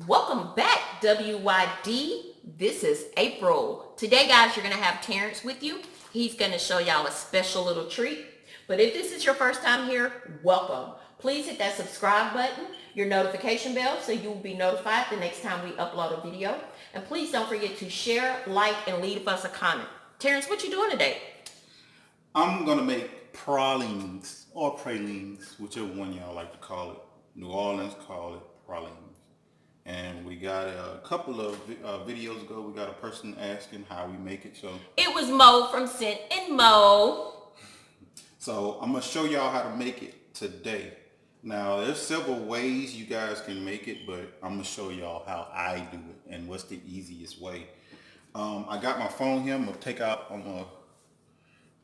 Welcome back, WYD. This is April. Today, guys, you're going to have Terrence with you. He's going to show y'all a special little treat. But if this is your first time here, welcome. Please hit that subscribe button, your notification bell, so you will be notified the next time we upload a video. And please don't forget to share, like, and leave us a comment. Terrence, what you doing today? I'm going to make pralines or pralines, whichever one y'all like to call it. New Orleans call it pralines. And we got a couple of videos ago, we got a person asking how we make it. So it was Mo from Scent and Mo. So I'm going to show y'all how to make it today. Now, there's several ways you guys can make it, but I'm going to show y'all how I do it and what's the easiest way. I got my phone here. I'm going to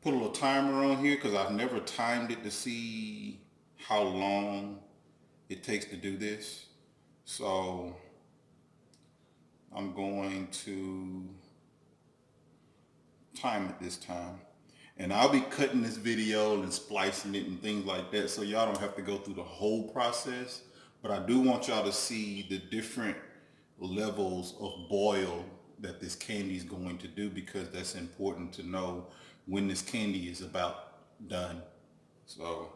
put a little timer on here because I've never timed it to see how long it takes to do this. So I'm going to time it this time. And I'll be cutting this video and splicing it and things like that, so y'all don't have to go through the whole process. But I do want y'all to see the different levels of boil that this candy is going to do, because that's important to know when this candy is about done. So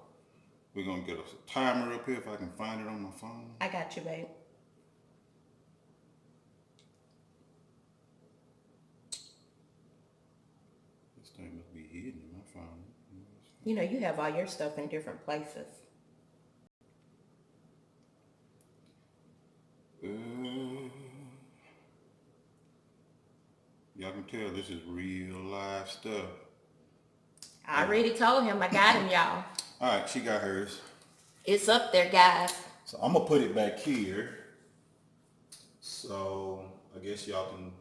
we're going to get a timer up here if I can find it on my phone. I got you, babe. This thing must be hidden in my phone. You know, you have all your stuff in different places. Y'all can tell this is real live stuff. I already told him I got him, y'all. All right, she got hers. It's up there, guys. So I'm gonna put it back here. So I guess y'all can,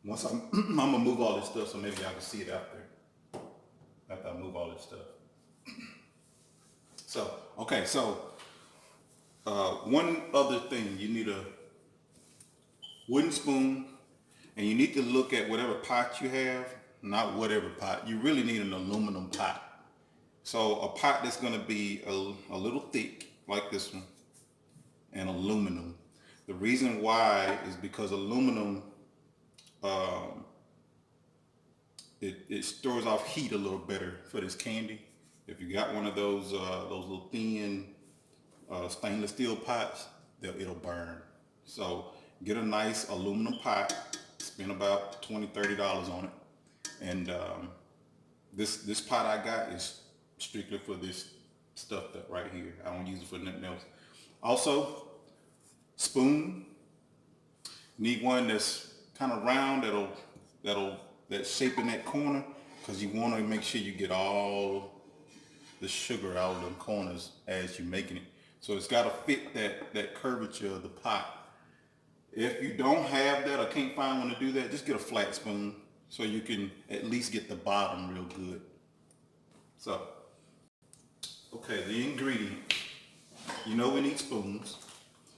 once I'm gonna move all this stuff so maybe y'all can see it after I move all this stuff. So, okay, so one other thing, you need a wooden spoon, and you need to look at whatever pot you have, not whatever pot. You really need an aluminum pot. So a pot that's gonna be a little thick, like this one, and aluminum. The reason why is because aluminum, it stores off heat a little better for this candy. If you got one of those little thin stainless steel pots, it'll burn. So get a nice aluminum pot, spend about $20–$30 on it. And this pot I got is strictly for this stuff that right here. I don't use it for nothing else. Also, spoon. Need one that's kind of round, that's shaping that corner, because you want to make sure you get all the sugar out of the corners as you're making it. So it's got to fit that curvature of the pot. If you don't have that or can't find one to do that, just get a flat spoon so you can at least get the bottom real good. So, okay, the ingredients. You know we need spoons.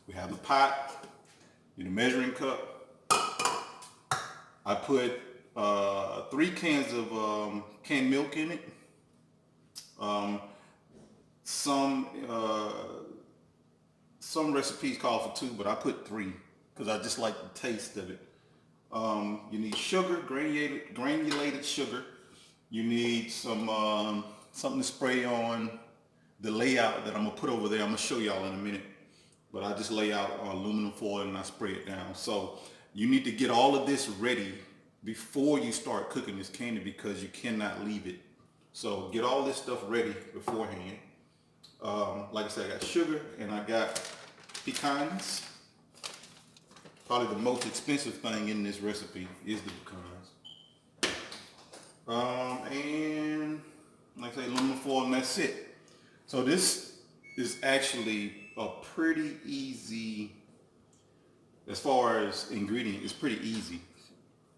We have the pot, need a measuring cup. I put 3 cans of canned milk in it. Some recipes call for 2, but I put 3 because I just like the taste of it. You need sugar, granulated sugar. You need some something to spray on the layout that I'm gonna put over there. I'm gonna show y'all in a minute, but I just lay out aluminum foil and I spray it down. So you need to get all of this ready before you start cooking this candy, because you cannot leave it. So get all this stuff ready beforehand. Like I said, I got sugar and I got pecans. Probably the most expensive thing in this recipe is the pecans. And like I say, aluminum foil, and that's it. So this is actually a pretty easy, as far as ingredient, it's pretty easy.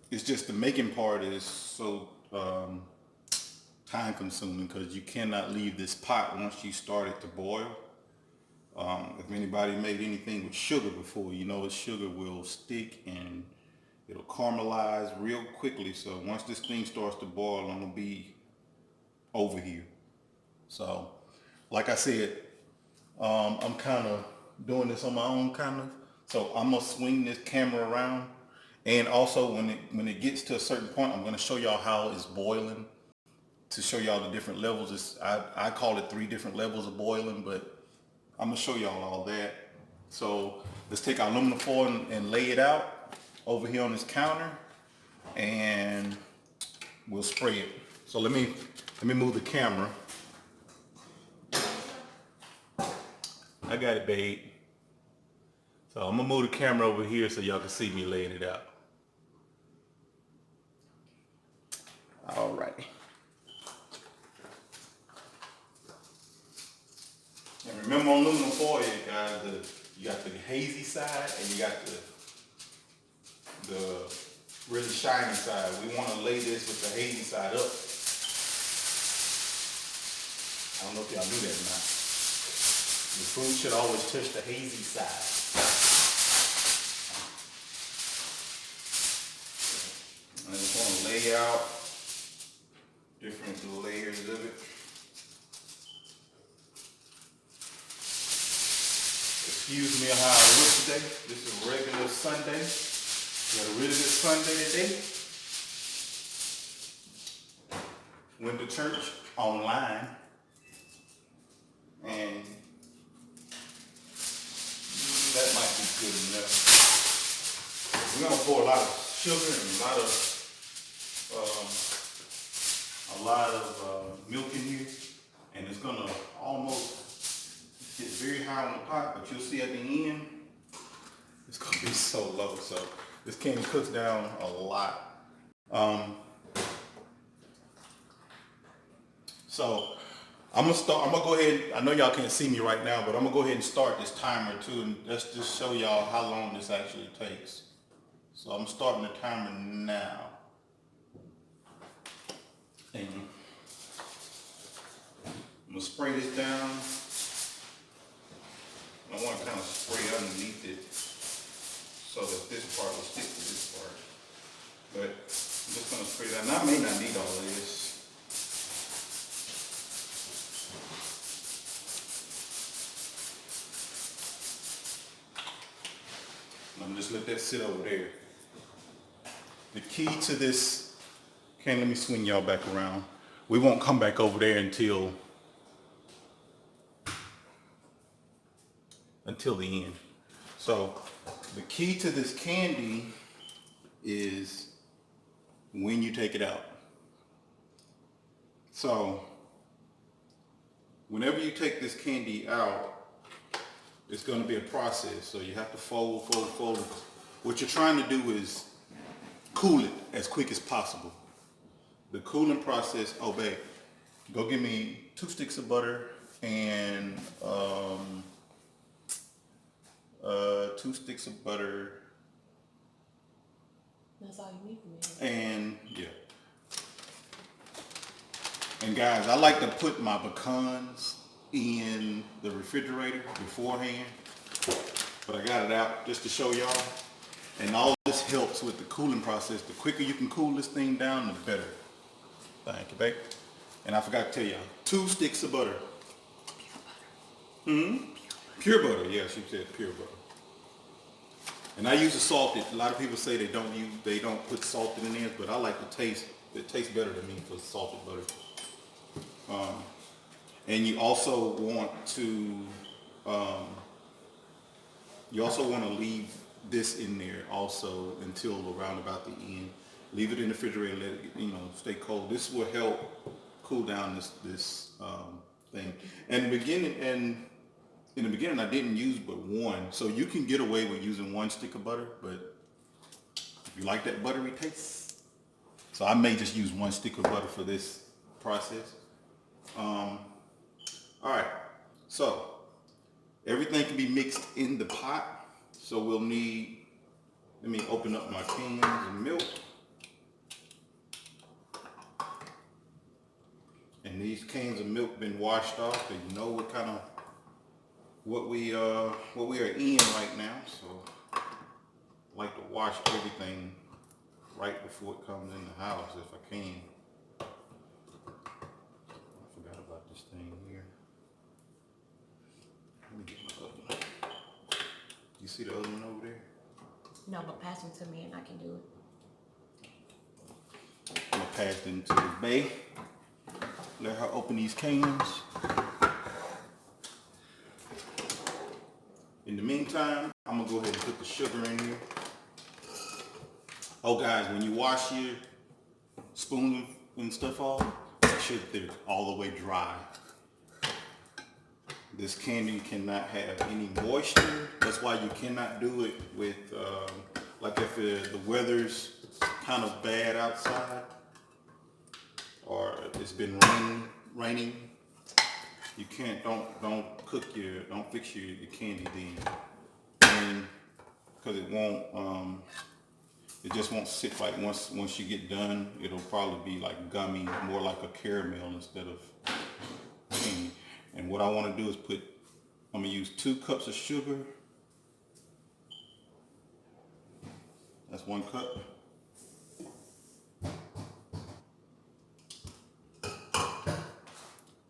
It's just the making part is so time consuming, because you cannot leave this pot once you start it to boil. If anybody made anything with sugar before, you know the sugar will stick and it'll caramelize real quickly. So once this thing starts to boil, I'm gonna be over here. So like I said, I'm kind of doing this on my own, kind of. So I'm gonna swing this camera around, and also when it gets to a certain point, I'm gonna show y'all how it's boiling to show y'all the different levels. I call it 3 different levels of boiling, but I'm gonna show y'all all that. So let's take our aluminum foil and lay it out over here on this counter, and we'll spray it. So let me move the camera. I got it, babe. So I'm gonna move the camera over here so y'all can see me laying it out. All right. And remember on aluminum foil, guys, you got the hazy side and you got the really shiny side. We want to lay this with the hazy side up. I don't know if y'all do that or not. The food should always touch the hazy side. I just want to lay out different layers of it. Excuse me how I look today. This is a regular Sunday. We had a really good Sunday today. Went to church online. And that might be good enough. We're gonna pour a lot of sugar and a lot of milk in here, and it's gonna almost get very high on the pot, but you'll see at the end, it's gonna be so low. So this candy cooks down a lot. So I'm gonna go ahead. I know y'all can't see me right now, but I'm gonna go ahead and start this timer too, and let's just show y'all how long this actually takes. So I'm starting the timer now. And I'm gonna spray this down. I want to kind of spray underneath it so that this part will stick to this part. But I'm just gonna spray that. And I may not need all of this. I'm just let that sit over there. The key to this, okay, let me swing y'all back around. We won't come back over there until the end. So the key to this candy is when you take it out. So whenever you take this candy out, it's going to be a process. So you have to fold. What you're trying to do is cool it as quick as possible. The cooling process, oh babe, go get me 2 sticks of butter and 2 sticks of butter. That's all you need from me. And yeah. And guys, I like to put my pecans in the refrigerator beforehand, but I got it out just to show y'all. And all this helps with the cooling process. The quicker you can cool this thing down, the better. Thank you, babe. And I forgot to tell y'all, 2 sticks of butter. Pure butter. Yeah, she said pure butter. And I use the salted. A lot of people say they don't put salted in theirs, but I like the taste. It tastes better to me for salted butter. And you also want to leave this in there also until around about the end. Leave it in the refrigerator, let it stay cold. This will help cool down this thing. And in the beginning I didn't use but 1, so you can get away with using 1 stick of butter, but if you like that buttery taste, so I may just use 1 stick of butter for this process. All right, so everything can be mixed in the pot. So we'll need, let me open up my cans of milk. And these cans of milk been washed off, and you know what we are in right now. So I like to wash everything right before it comes in the house if I can. I forgot about this thing here. Let me get my oven. You see the other one over there? No, but pass them to me and I can do it. I'm gonna pass them to the bae. Let her open these cans. In the meantime, I'm gonna go ahead and put the sugar in here. Oh guys, when you wash your spoon and stuff off, make sure that they're all the way dry. This candy cannot have any moisture. That's why you cannot do it with, like if the weather's kind of bad outside or it's been raining. You can't, don't fix your candy then, because it just won't sit right. Once you get done, it'll probably be like gummy, more like a caramel instead of candy. And what I want to do is I'm gonna use 2 cups of sugar. That's 1 cup.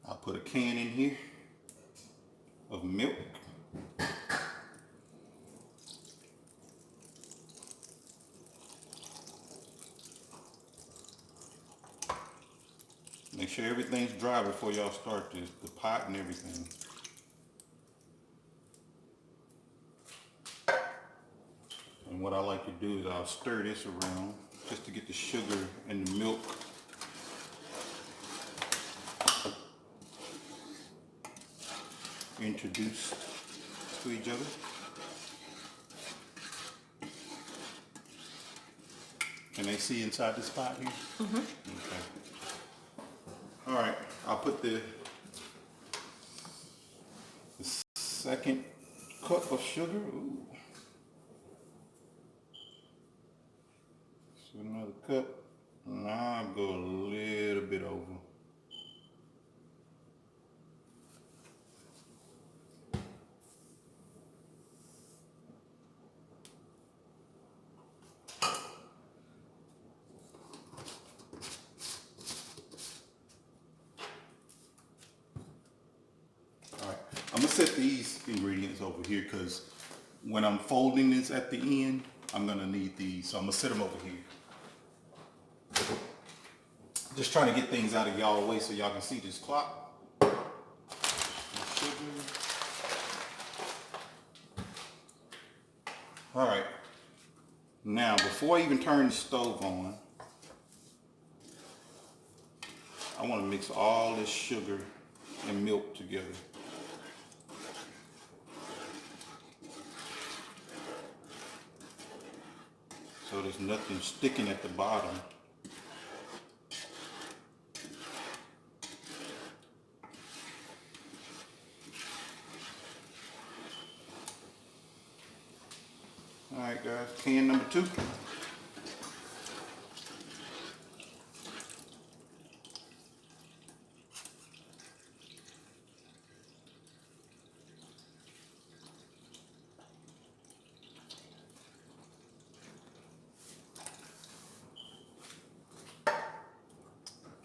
I'll put a can in here of milk. Make sure everything's dry before y'all start the pot and everything. And what I like to do is I'll stir this around just to get the sugar and the milk introduced to each other. Can they see inside this pot here? Mm-hmm. Okay. All right, I'll put the second cup of sugar. Ooh. So another cup. Now I'll go a little bit over. I'm gonna set these ingredients over here because when I'm folding this at the end, I'm gonna need these. So I'm gonna set them over here. Just trying to get things out of y'all way so y'all can see this clock. Sugar. All right. Now, before I even turn the stove on, I want to mix all this sugar and milk together. So there's nothing sticking at the bottom. All right, guys, can number 2.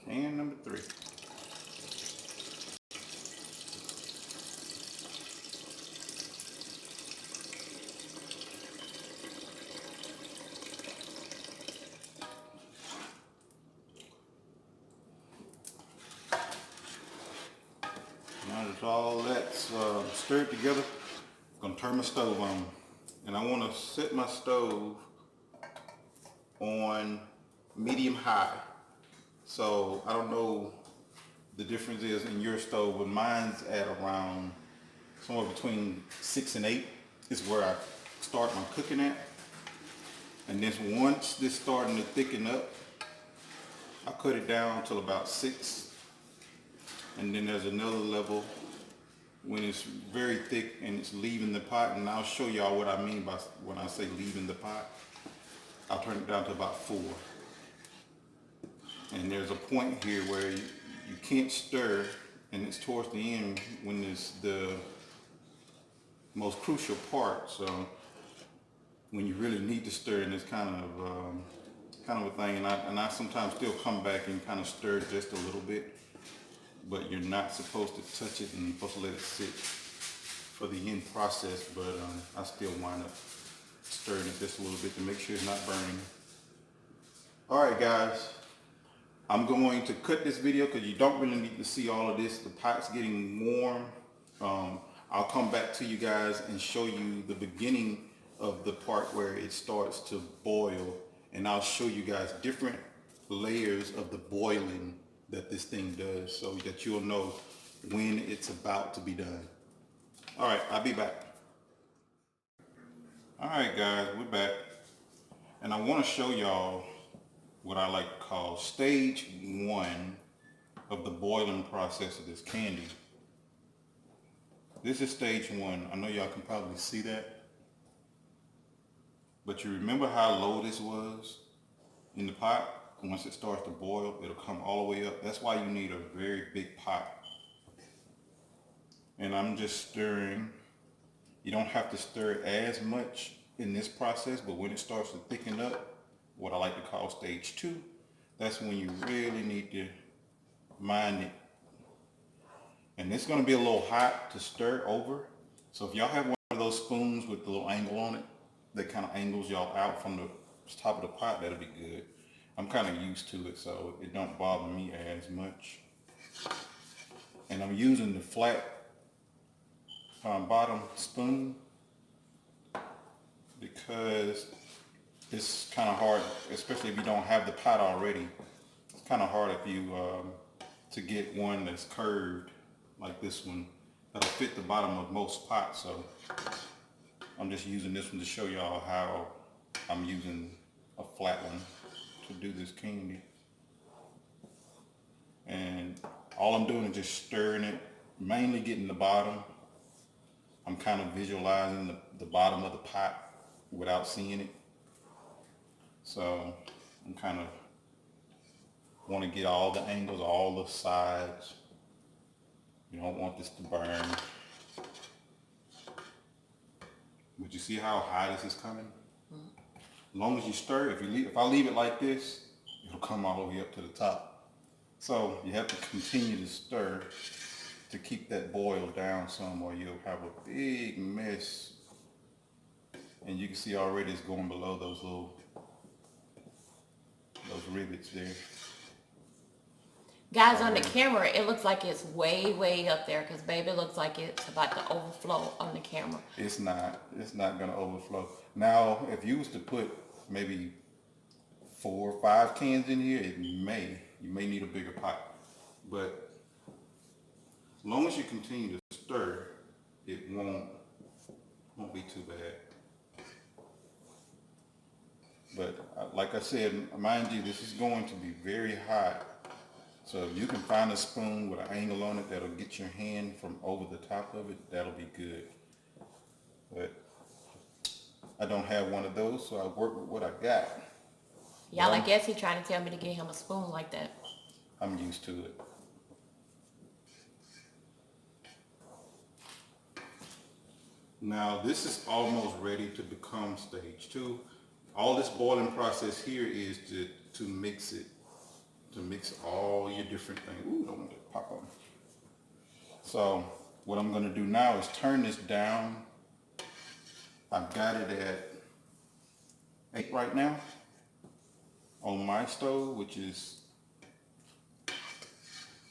Can number 3. Now that all that's stirred together, I'm gonna turn my stove on. And I wanna set my stove on medium high. So I don't know the difference is in your stove, but mine's at around somewhere between 6 and 8 is where I start my cooking at. And then once this starting to thicken up, I cut it down till about 6. And then there's another level when it's very thick and it's leaving the pot, and I'll show y'all what I mean by when I say leaving the pot. I'll turn it down to about 4. And there's a point here where you can't stir, and it's towards the end when it's the most crucial part. So when you really need to stir, and it's kind of a thing, and I sometimes still come back and kind of stir just a little bit, but you're not supposed to touch it, and you're supposed to let it sit for the end process, but I still wind up stirring it just a little bit to make sure it's not burning. All right, guys, I'm going to cut this video because you don't really need to see all of this. The pot's getting warm. I'll come back to you guys and show you the beginning of the part where it starts to boil, and I'll show you guys different layers of the boiling that this thing does so that you'll know when it's about to be done. All right, I'll be back. All right, guys, we're back, and I want to show y'all what I like to call stage 1 of the boiling process of this candy. This is stage 1. I know y'all can probably see that, but you remember how low this was in the pot? Once it starts to boil, it'll come all the way up. That's why you need a very big pot. And I'm just stirring. You don't have to stir it as much in this process, but when it starts to thicken up, what I like to call stage 2, that's when you really need to mind it. And it's gonna be a little hot to stir over. So if y'all have one of those spoons with the little angle on it, that kind of angles y'all out from the top of the pot, that'll be good. I'm kind of used to it, so it don't bother me as much. And I'm using the flat bottom spoon because it's kind of hard, especially if you don't have the pot already. It's kind of hard if you to get one that's curved like this one that'll fit the bottom of most pots. So I'm just using this one to show y'all how I'm using a flat one to do this candy. And all I'm doing is just stirring it, mainly getting the bottom. I'm kind of visualizing the bottom of the pot without seeing it. So I'm kind of want to get all the angles, all the sides. You don't want this to burn. But you see how high this is coming? As long as you stir, if I leave it like this, it'll come all the way up to the top. So you have to continue to stir to keep that boil down some, or you'll have a big mess. And you can see already it's going below those rivets there. Guys, on the camera, it looks like it's way, way up there because, baby, it looks like it's about to overflow on the camera. It's not going to overflow. Now, if you was to put maybe 4 or 5 cans in here, you may need a bigger pot. But as long as you continue to stir, it won't be too bad. But like I said, mind you, this is going to be very hot. So if you can find a spoon with an angle on it that'll get your hand from over the top of it, that'll be good. But I don't have one of those, so I work with what I got. Y'all, I guess he trying to tell me to get him a spoon like that. I'm used to it. Now this is almost ready to become stage 2. All this boiling process here is to mix it. To mix all your different things. Ooh, don't want to pop on. So what I'm going to do now is turn this down. I've got it at 8 right now on my stove, which is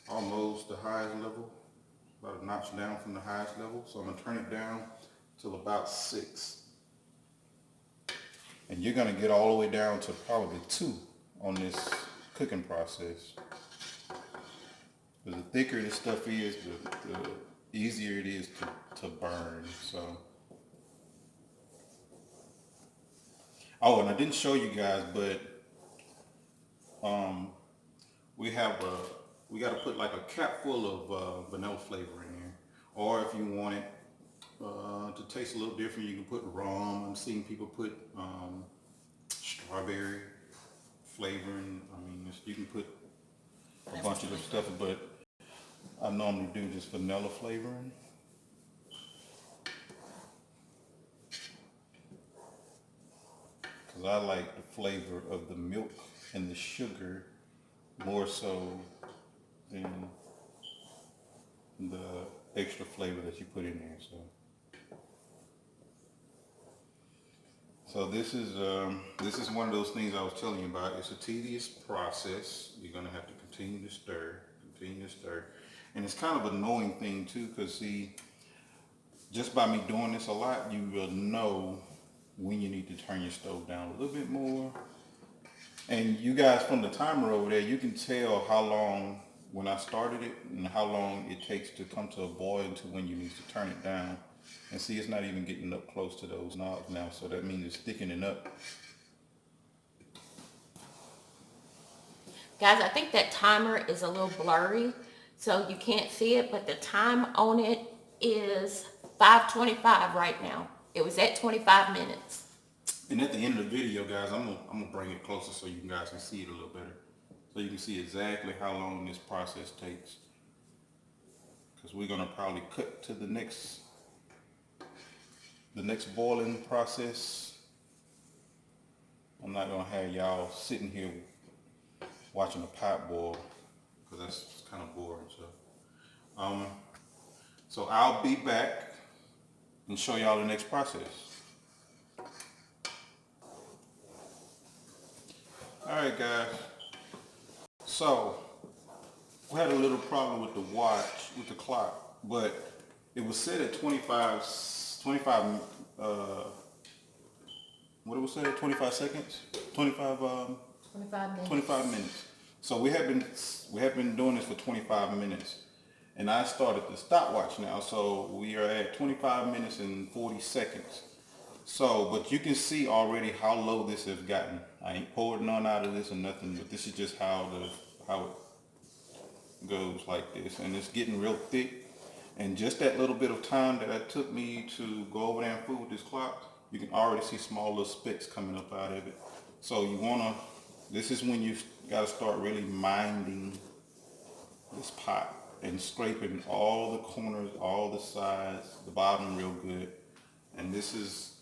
almost the highest level, about a notch down from the highest level. So I'm going to turn it down till about 6. And you're going to get all the way down to probably 2 on this cooking process. But the thicker this stuff is, the easier it is to burn. So, oh, and I didn't show you guys, but we got to put like a cap full of vanilla flavor in here, or if you want it to taste a little different, you can put rum. I'm seeing people put strawberry flavoring. I mean, you can put a bunch of the stuff, but I normally do just vanilla flavoring. Because I like the flavor of the milk and the sugar more so than the extra flavor that you put in there. So So this is one of those things I was telling you about. It's a tedious process. You're gonna have to continue to stir, and it's kind of an annoying thing too, because see, just by me doing this a lot, you will know when you need to turn your stove down a little bit more. And you guys from the timer over there, you can tell how long when I started it and how long it takes to come to a boil to when you need to turn it down. And see, it's not even getting up close to those knobs now, so that means it's thickening up. Guys, I think that timer is a little blurry, so you can't see it, but the time on it is 5:25 right now. It was at 25 minutes. And at the end of the video, guys, I'm gonna bring it closer so you guys can see it a little better. So you can see exactly how long this process takes. Because we're gonna probably cut to the next boiling process. I'm not gonna have y'all sitting here watching a pot boil, because that's kind of boring. So I'll be back and show y'all the next process. All right, guys. So we had a little problem with the watch, with the clock, but it was set at 25, what it was set at, 25 seconds? 25 25 minutes. 25 minutes. So we have been doing this for 25 minutes. And I started the stopwatch now, so we are at 25 minutes and 40 seconds. So, but you can see already how low this has gotten. I ain't poured none out of this or nothing, but this is just how it goes like this. And it's getting real thick. And just that little bit of time that it took me to go over there and fool with this clock, you can already see small little specks coming up out of it. So this is when you gotta start really minding this pot and scraping all the corners, all the sides, the bottom real good. And this is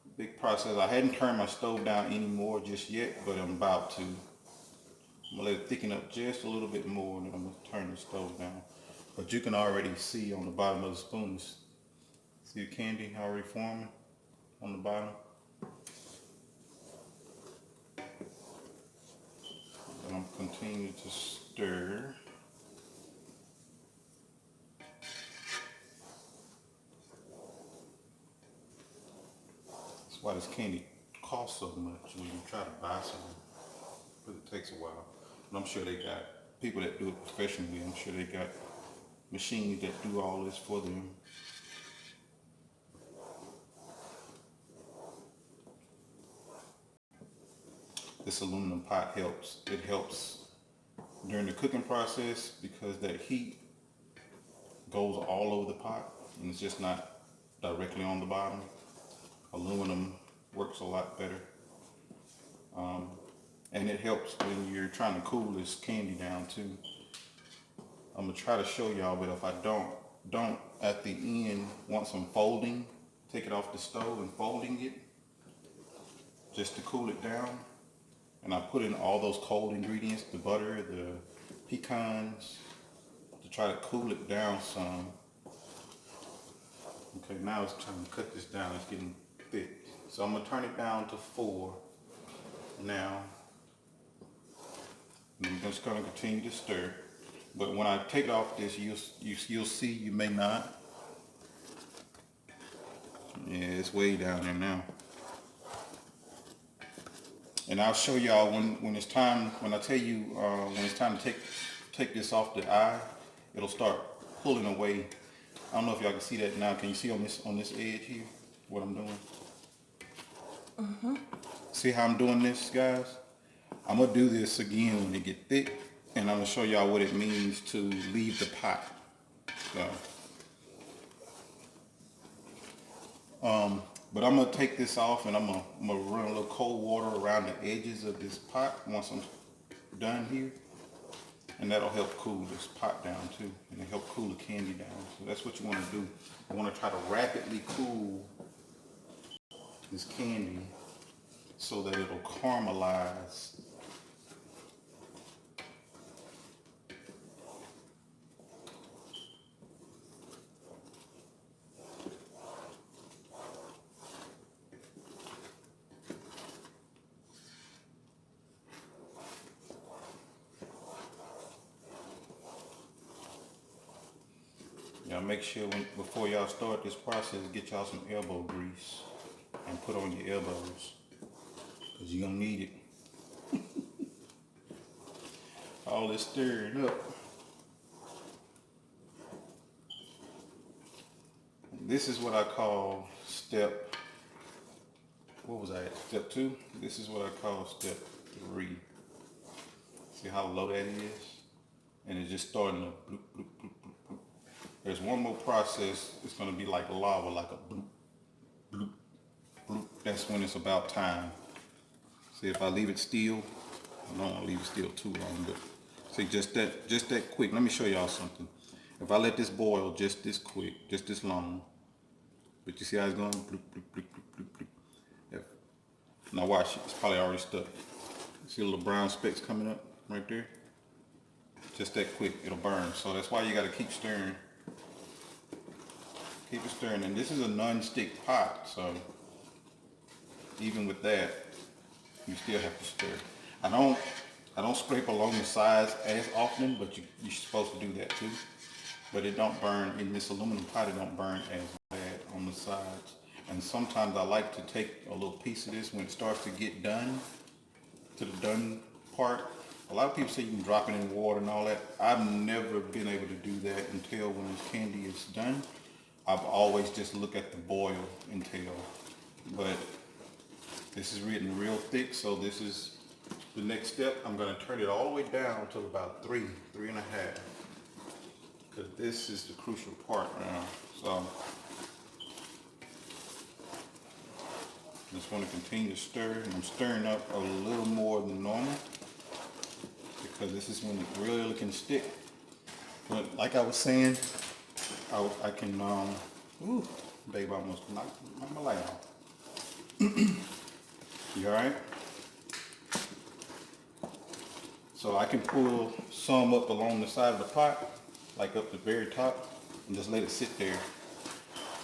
a big process. I hadn't turned my stove down anymore just yet, but I'm about to. I'm gonna let it thicken up just a little bit more, and then I'm gonna turn the stove down. But you can already see on the bottom of the spoon, see the candy already forming on the bottom. And I'm continuing to stir. That's why this candy costs so much when you try to buy some, but it takes a while. And I'm sure they got people that do it professionally. I'm sure they got machines that do all this for them. This aluminum pot helps. It helps during the cooking process because that heat goes all over the pot and it's just not directly on the bottom. Aluminum works a lot better. And it helps when you're trying to cool this candy down too. I'm gonna try to show y'all, but if I don't at the end, once I'm folding, take it off the stove and folding it, just to cool it down. And I put in all those cold ingredients, the butter, the pecans, to try to cool it down some. Okay, now it's time to cut this down. It's getting thick. So I'm gonna turn it down to 4 now. And I'm just gonna continue to stir. But when I take off this, you'll see, you may not. Yeah, it's way down there now. And I'll show y'all when it's time, when I tell you when it's time to take this off the eye, it'll start pulling away. I don't know if y'all can see that now. Can you see on this edge here what I'm doing? Mm-hmm. See how I'm doing this, guys? I'm gonna do this again when it get thick, and I'm gonna show y'all what it means to leave the pot. But I'm gonna take this off, and I'm gonna run a little cold water around the edges of this pot once I'm done here, and that'll help cool this pot down too, and it'll help cool the candy down. So that's what you want to do. You want to try to rapidly cool this candy so that it'll caramelize. make sure before y'all start this process, get y'all some elbow grease and put on your elbows, because you're gonna need it. All this stirring up. This is what I call step, what was I at? Step 2? This is what I call step 3. See how low that is? And it's just starting to bloop, bloop, bloop, bloop, bloop. There's one more process. It's going to be like lava, like a bloop, bloop, bloop. That's when it's about time. See, if I leave it still, I don't want to leave it still too long, but see, just that quick. Let me show y'all something. If I let this boil just this quick, just this long, but you see how it's going? Bloop, bloop, bloop, bloop, bloop, bloop. Now watch it. It's probably already stuck. See the little brown specks coming up right there? Just that quick, it'll burn. So that's why you got to keep stirring. Keep it stirring. And this is a non-stick pot, so even with that, you still have to stir. I don't scrape along the sides as often, but you're supposed to do that too. But it don't burn in this aluminum pot. It don't burn as bad on the sides. And sometimes I like to take a little piece of this when it starts to get done, to the done part. A lot of people say you can drop it in water and all that. I've never been able to do that until when this candy is done. I've always just look at the boil until. But this is written real thick, so this is the next step. I'm going to turn it all the way down to about 3.5. Because this is the crucial part now. So just want to continue to stir, and I'm stirring up a little more than normal because this is when it really can stick. But like I was saying, I can, ooh, babe, I almost knocked my light off. You all right? So I can pull some up along the side of the pot, like up the very top, and just let it sit there.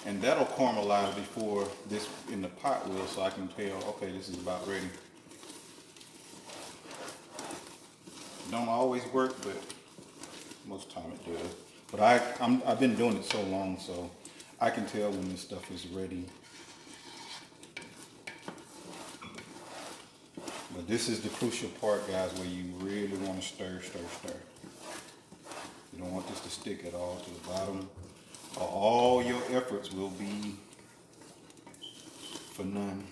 And that'll caramelize before this in the pot will, so I can tell, okay, this is about ready. Don't always work, but most time it does. But I've been doing it so long, so I can tell when this stuff is ready. But this is the crucial part, guys, where you really want to stir, stir, stir. You don't want this to stick at all to the bottom. All your efforts will be for none.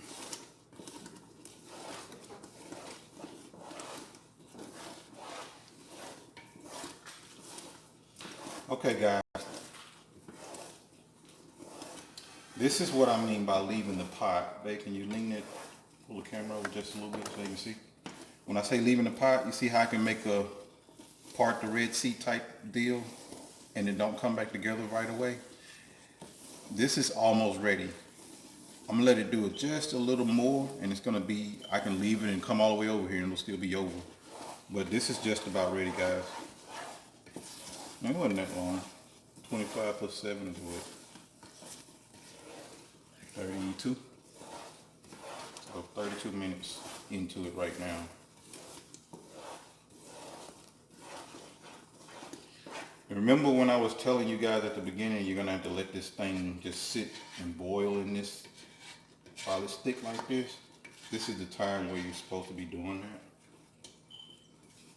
Okay, guys. This is what I mean by leaving the pot. Babe, can you lean it, pull the camera over just a little bit so you can see? When I say leaving the pot, you see how I can make a part the Red Sea type deal and it don't come back together right away? This is almost ready. I'm gonna let it do it just a little more, and it's gonna be, I can leave it and come all the way over here and it'll still be over. But this is just about ready, guys. It wasn't that long. 25 plus 7 is what? 32? So 32 minutes into it right now. Remember when I was telling you guys at the beginning, you're gonna have to let this thing just sit and boil in this while it's thick like this? This is the time where you're supposed to be doing that.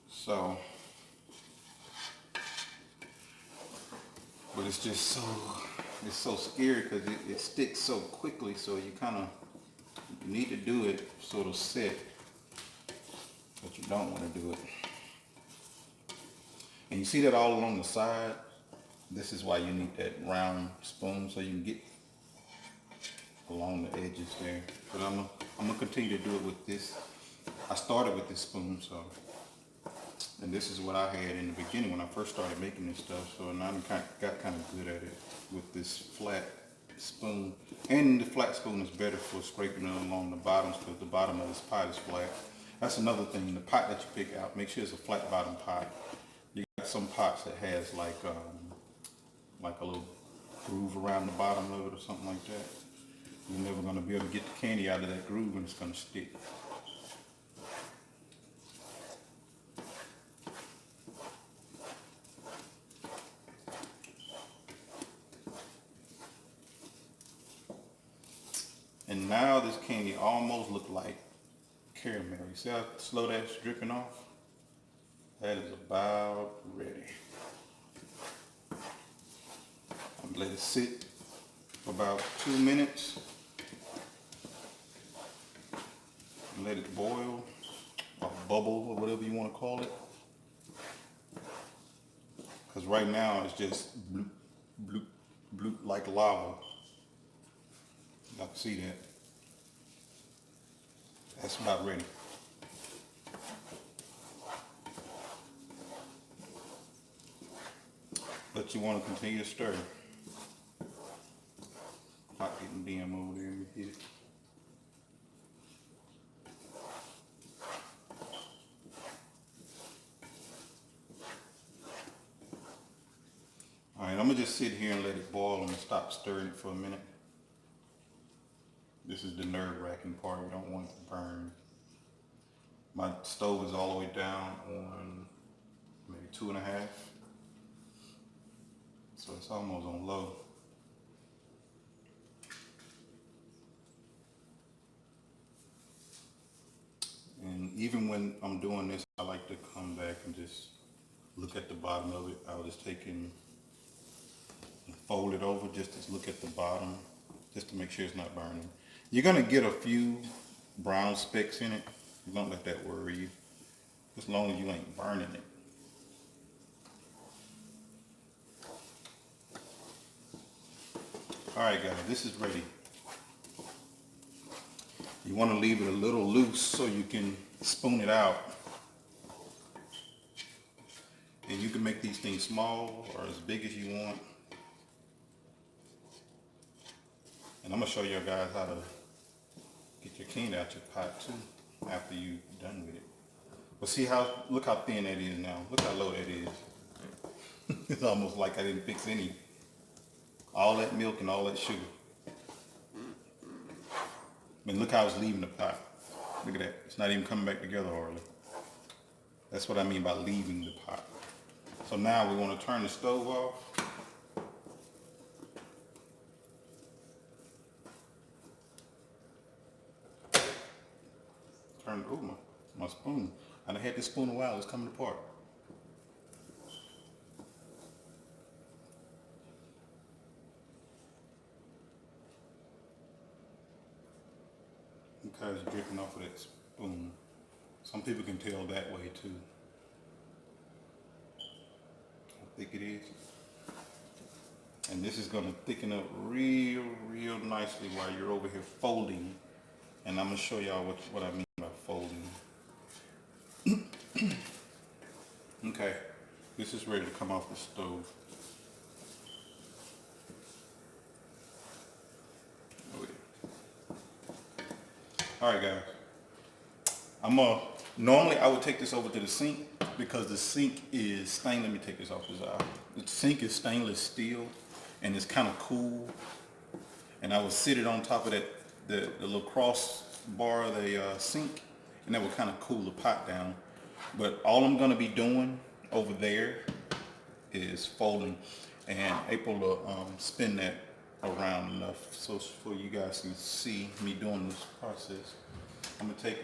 So, but it's just so, it's so scary because it sticks so quickly, so you kind of need to do it so it'll set, but you don't want to do it. And you see that all along the side? This is why you need that round spoon so you can get along the edges there. But I'm gonna continue to do it with this. I started with this spoon, so, and this is what I had in the beginning when I first started making this stuff. So now I got kind of good at it with this flat spoon. And the flat spoon is better for scraping it along the bottoms because the bottom of this pot is flat. That's another thing. The pot that you pick out, make sure it's a flat bottom pot. You got some pots that has like a little groove around the bottom of it or something like that. You're never going to be able to get the candy out of that groove and it's going to stick. And now this candy almost look like caramel. You see how slow that's dripping off? That is about ready. I'm gonna let it sit for about 2 minutes. And let it boil or bubble or whatever you want to call it. Because right now it's just bloop, bloop, bloop like lava. Y'all can see that. That's about ready. But you want to continue to stir. Not getting dim over there. Let me hit it. All right, I'm gonna just sit here and let it boil and stop stirring it for a minute. This is the nerve-wracking part. We don't want it to burn. My stove is all the way down on maybe 2.5. So it's almost on low. And even when I'm doing this, I like to come back and just look at the bottom of it. I'll just take and fold it over just to look at the bottom, just to make sure it's not burning. You're gonna get a few brown specks in it. Don't let that worry you, as long as you ain't burning it. All right, guys, this is ready. You want to leave it a little loose so you can spoon it out. And you can make these things small or as big as you want. And I'm gonna show you guys how to get your candy out your pot too after you're done with it. But see how, look how thin that is now. Look how low that is. It's almost like I didn't fix any. All that milk and all that sugar. I mean, look how it's leaving the pot. Look at that. It's not even coming back together hardly. That's what I mean by leaving the pot. So now we want to turn the stove off. Turn, oh, my spoon. I done had this spoon a while. It's coming apart. Okay, it's dripping off of that spoon. Some people can tell that way too. How thick it is. And this is gonna thicken up real, real nicely while you're over here folding. And I'm gonna show y'all what I mean by folding. Okay, this is ready to come off the stove. Oh, yeah. All right, guys. Normally I would take this over to the sink because the sink is stainless. Let me take this off this aisle. The sink is stainless steel and it's kind of cool. And I would sit it on top of that, the little cross bar of the sink, and that would kind of cool the pot down. But all I'm gonna be doing over there is folding, and April will spin that around enough so for you guys can see me doing this process. I'm gonna take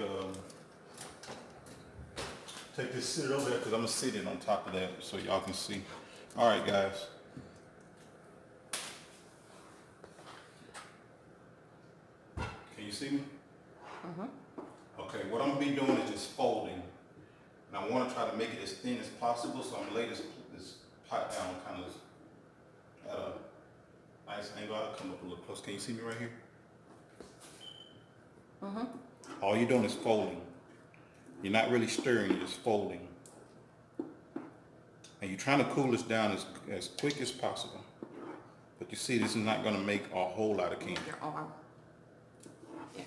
this, sit it over there because I'm gonna sit it on top of that so y'all can see. All right, guys. Can you see me? Okay, what I'm gonna be doing is just folding. And I want to try to make it as thin as possible, so I'm gonna lay this pot down kind of at a nice angle. I'll come up a little close. Can you see me right here? All you're doing is folding. You're not really stirring, you're just folding. And you're trying to cool this down as quick as possible. But you see, this is not gonna make a whole lot of candy. Your arm. Yeah.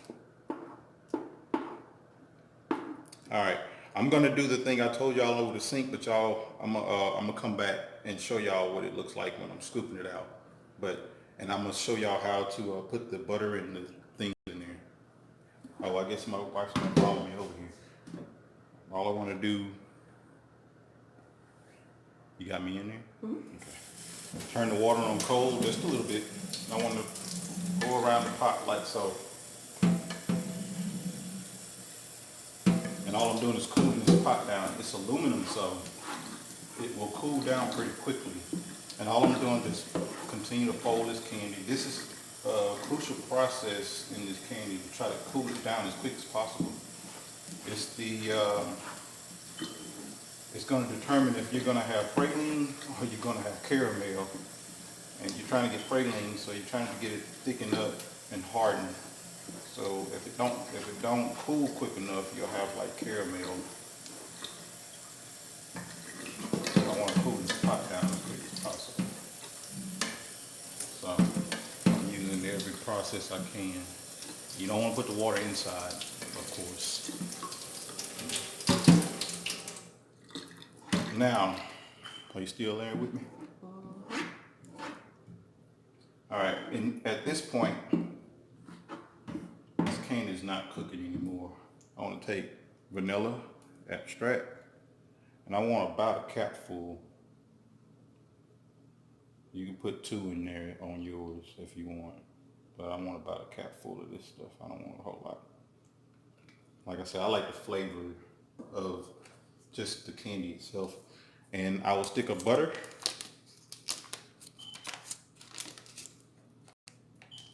All right, I'm gonna do the thing I told y'all over the sink, but y'all, I'm gonna come back and show y'all what it looks like when I'm scooping it out. And I'm gonna show y'all how to put the butter and the things in there. Oh, I guess my wife's gonna follow me over here. All I wanna do, you got me in there? Okay. Turn the water on cold just a little bit. I wanna go around the pot like so. And all I'm doing is cooling this pot down. It's aluminum, so it will cool down pretty quickly. And all I'm doing is continue to fold this candy. This is a crucial process in this candy to try to cool it down as quick as possible. It's it's going to determine if you're going to have praline or you're going to have caramel. And you're trying to get praline, so you're trying to get it thickened up and hardened. So if it don't cool quick enough, you'll have like caramel. So I want to cool this pot down as quick as possible. So I'm using every process I can. You don't want to put the water inside, of course. Now, are you still there with me? All right, and at this point, this candy is not cooking anymore. I want to take vanilla extract, and I want about a capful. You can put 2 in there on yours if you want, but I want about a capful of this stuff. I don't want a whole lot. Like I said, I like the flavor of just the candy itself. And I will stick a butter.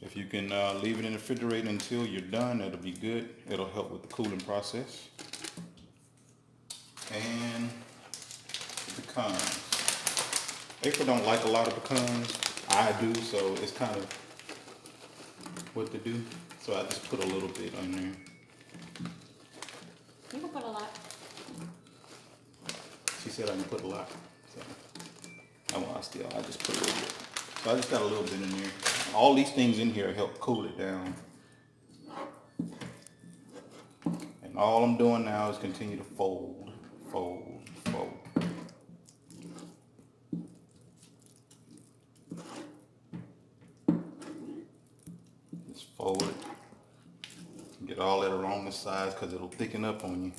If you can leave it in the refrigerator until you're done, that'll be good. It'll help with the cooling process. And pecans. April don't like a lot of pecans. I do, so it's kind of what to do. So I just put a little bit on there. You can put a lot. She said I can put a lot. So I just put a little bit. So I just got a little bit in there. All these things in here help cool it down. And all I'm doing now is continue to fold, fold, fold. Just fold it. Get all that along the sides because it'll thicken up on you.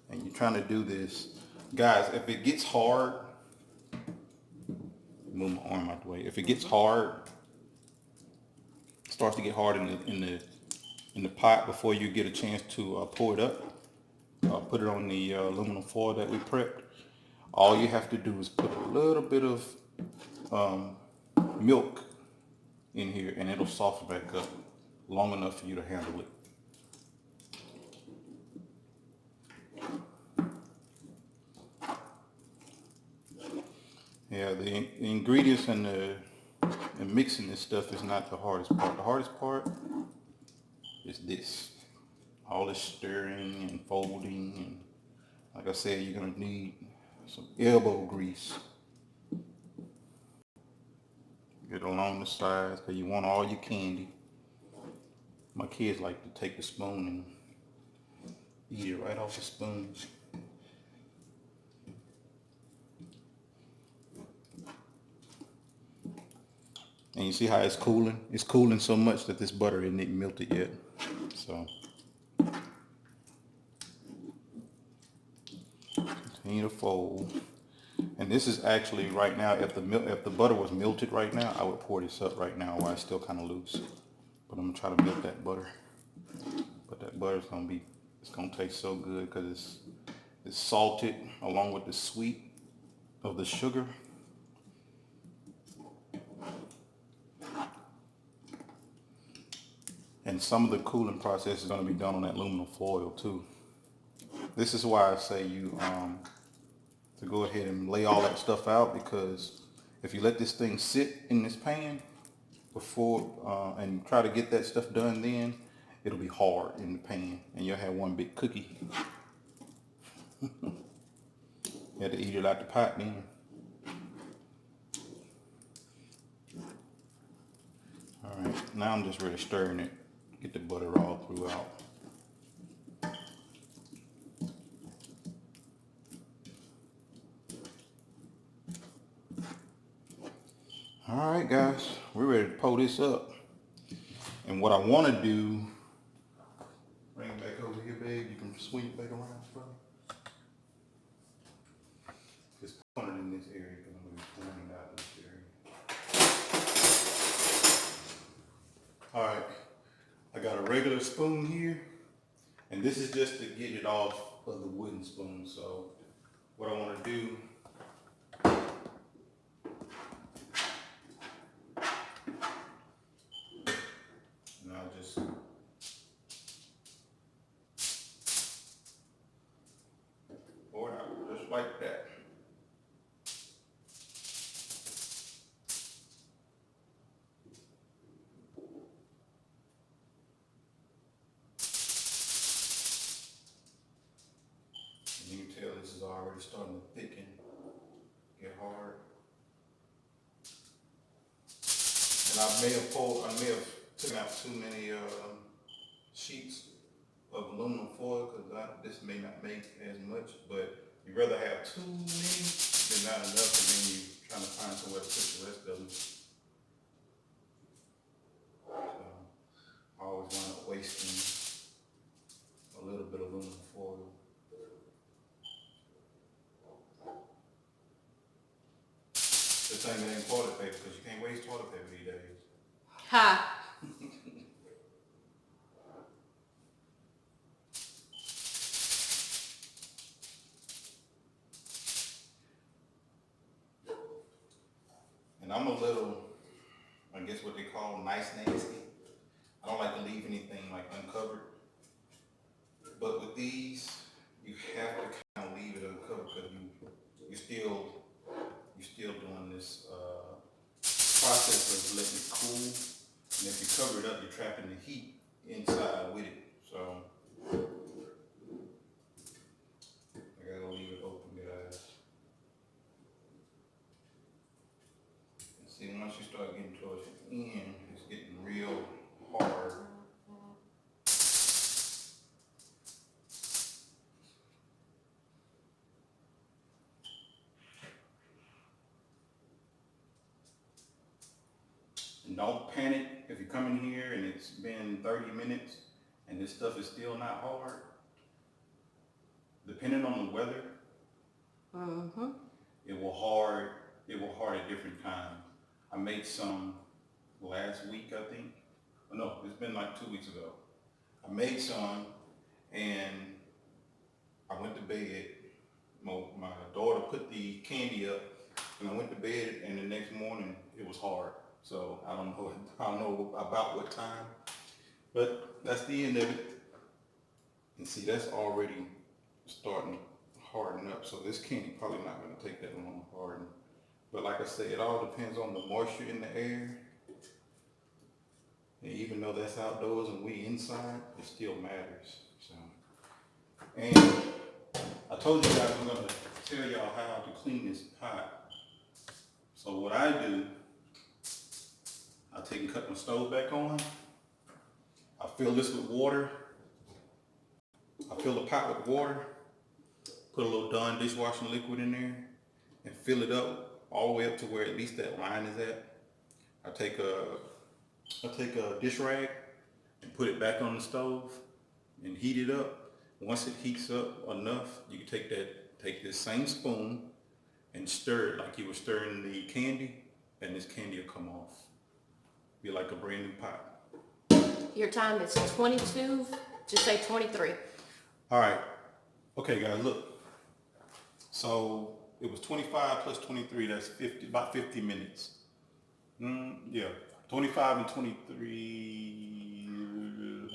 And you're trying to do this. Guys, if it gets hard, move my arm out the way. If it gets hard, starts to get hard in the pot before you get a chance to pour it up, put it on the aluminum foil that we prepped. All you have to do is put a little bit of milk in here, and it'll soften back up long enough for you to handle it. Yeah, the ingredients and mixing this stuff is not the hardest part. The hardest part is this. All this stirring and folding, and like I said, you're gonna need some elbow grease. Get along the sides because you want all your candy. My kids like to take the spoon and eat it right off the spoon. And you see how it's cooling? It's cooling so much that this butter isn't melted yet. So continue to fold. And this is actually right now, if the butter was melted right now, I would pour this up right now while it's still kind of loose. But I'm gonna try to melt that butter. But that butter is gonna taste so good because it's salted along with the sweet of the sugar. And some of the cooling process is going to be done on that aluminum foil too. This is why I say you to go ahead and lay all that stuff out, because if you let this thing sit in this pan before and try to get that stuff done, then it'll be hard in the pan and you'll have one big cookie. You have to eat it out the pot then. All right, now I'm just really stirring it. Get the butter all throughout. All right, guys, we're ready to pull this up. And what I want to do, bring it back over here, babe. You can swing it back around, brother. Just put it in this area because I'm going to be pouring it out in this area. All right, I got a regular spoon here. And this is just to get it off of the wooden spoon. So what I want to do, and I'll just pour it out just like that. And you can tell this is already starting to thicken, get hard. And I may have taken out too many sheets of aluminum foil because this may not make as much, but you'd rather have too many than not enough, and then you're trying to find somewhere to put the rest of them. So I always wind up wasting a little bit of aluminum foil. This thing ain't toilet paper because you can't waste toilet paper these days. Ha! And I'm a little, I guess what they call nice nasty. I don't like to leave anything like uncovered. But with these, you have to kind of leave it uncovered because you're still doing this process of letting it cool. And if you cover it up, you're trapping the heat inside with it. So I gotta leave it open, guys. And see, once you start getting towards the end, it's getting real hard. And don't panic if you come in here and it's been 30 minutes and this stuff is still not hard. Depending on the weather, it will hard at different times. I made some last week, I think. Oh, no, it's been like 2 weeks ago. I made some and I went to bed. My daughter put the candy up and I went to bed, and the next morning it was hard. So I don't know about what time, but that's the end of it. And see, that's already starting to harden up. So this candy probably not going to take that long to harden. But like I said, it all depends on the moisture in the air. And even though that's outdoors and we inside, it still matters. So, and I told you guys I'm going to tell y'all how to clean this pot. So what I do, I take and cut my stove back on. I fill this with water. I fill the pot with water. Put a little Dawn dishwashing liquid in there and fill it up all the way up to where at least that line is at. I take a dish rag and put it back on the stove and heat it up. Once it heats up enough, you can take this same spoon and stir it like you were stirring the candy, and this candy will come off. Be like a brand new pot. Your time is 22, just say 23. All right. Okay, guys, look. So it was 25 plus 23, that's 50, about 50 minutes. Yeah, 25 and 23,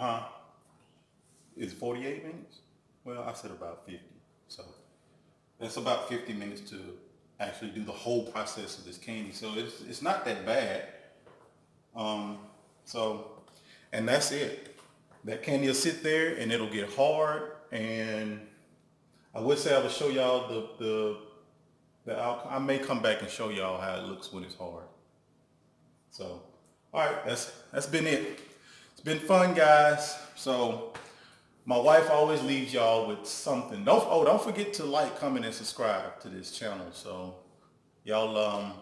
is 48 minutes? Well, I said about 50. So that's about 50 minutes to actually do the whole process of this candy. So it's not that bad. And that's it. That candy will sit there and it'll get hard. And I would say I would show y'all the outcome. I may come back and show y'all how it looks when it's hard. So, all right, that's been it. It's been fun, guys. So my wife always leaves y'all with something. Don't forget to like, comment, and subscribe to this channel. So y'all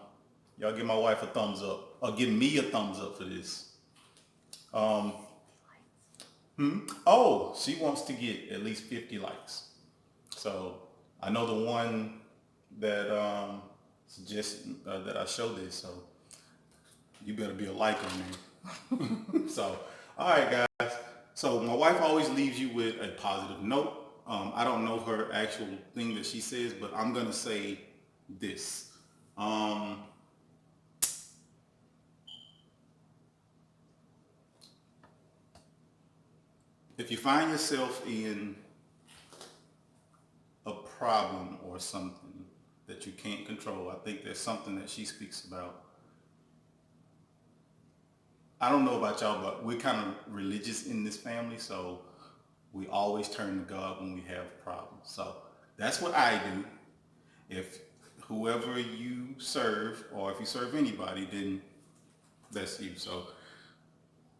give my wife a thumbs up, or give me a thumbs up for this. Oh, she wants to get at least 50 likes. So I know the one that suggests that I show this. So you better be a like on there. So, all right, guys. So my wife always leaves you with a positive note. I don't know her actual thing that she says, but I'm gonna say this. If you find yourself in a problem or something that you can't control, I think there's something that she speaks about. I don't know about y'all, but we're kind of religious in this family, so we always turn to God when we have problems. So that's what I do. If whoever you serve, or if you serve anybody, then that's you. So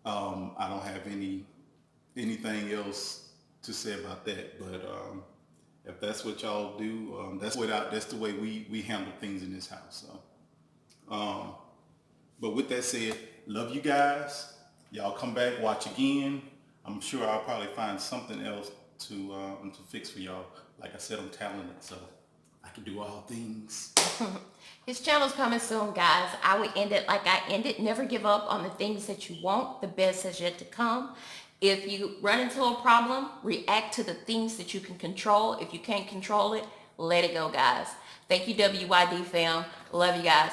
I don't have anything else to say about that. But if that's what y'all do, that's the way we handle things in this house. So, but with that said, love you guys. Y'all come back, watch again. I'm sure I'll probably find something else to fix for y'all. Like I said, I'm talented, so I can do all things. His channel's coming soon, guys. I would end it like I ended. Never give up on the things that you want. The best has yet to come. If you run into a problem, react to the things that you can control. If you can't control it, let it go, guys. Thank you, WYD fam. Love you guys.